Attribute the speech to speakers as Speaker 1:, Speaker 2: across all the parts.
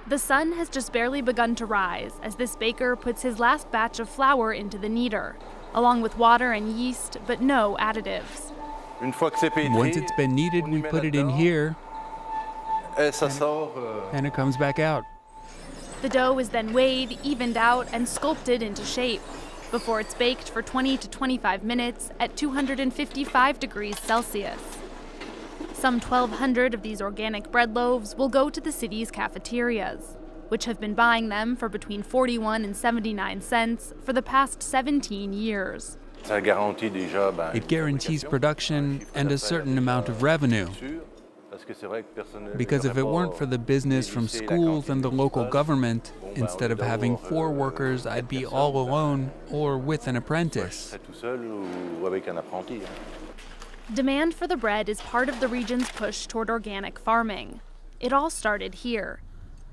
Speaker 1: The sun has just barely begun to rise as this baker puts his last batch of flour into the kneader, along with water and yeast, but no additives.
Speaker 2: Once it's been kneaded, we put it in here, and it comes back out.
Speaker 1: The dough is then weighed, evened out, and sculpted into shape before it's baked for 20 to 25 minutes at 255 degrees Celsius. Some 1,200 of these organic bread loaves will go to the city's cafeterias, which have been buying them for between 41 and 79 cents for the past 17 years.
Speaker 2: It guarantees production and a certain amount of revenue. Because if it weren't for the business from schools and the local government, instead of having 4 workers, I'd be all alone or with an apprentice.
Speaker 1: Demand for the bread is part of the region's push toward organic farming. It all started here.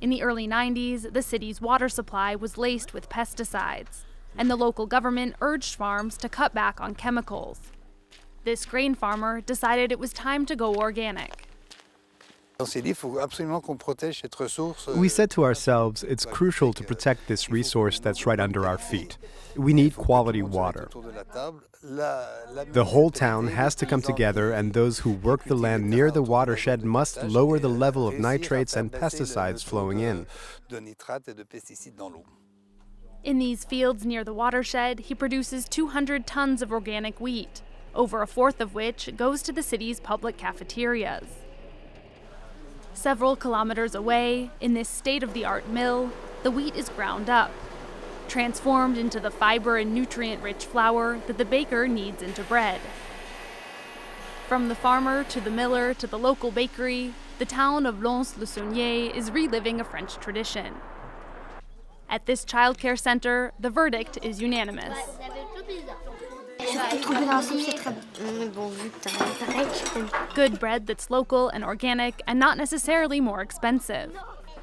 Speaker 1: In the early 90s, the city's water supply was laced with pesticides, and the local government urged farms to cut back on chemicals. This grain farmer decided it was time to go organic.
Speaker 3: We said to ourselves, it's crucial to protect this resource that's right under our feet. We need quality water. The whole town has to come together, and those who work the land near the watershed must lower the level of nitrates and pesticides flowing in.
Speaker 1: In these fields near the watershed, he produces 200 tons of organic wheat, over a fourth of which goes to the city's public cafeterias. Several kilometers away, in this state-of-the-art mill, the wheat is ground up, transformed into the fiber and nutrient-rich flour that the baker kneads into bread. From the farmer to the miller to the local bakery, the town of Lons-le-Saunier is reliving a French tradition. At this childcare center, the verdict is unanimous. Good bread that's local and organic and not necessarily more expensive.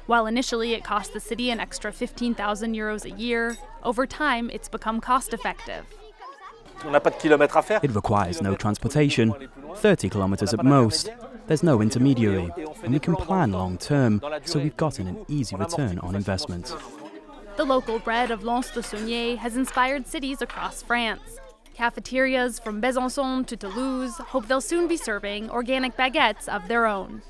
Speaker 1: While initially it cost the city an extra 15,000 euros a year, over time it's become cost-effective.
Speaker 4: It requires no transportation, 30 kilometers at most. There's no intermediary, and we can plan long-term, so we've gotten an easy return on investment.
Speaker 1: The local bread of Lons-le-Saunier has inspired cities across France. Cafeterias from Besançon to Toulouse hope they'll soon be serving organic baguettes of their own.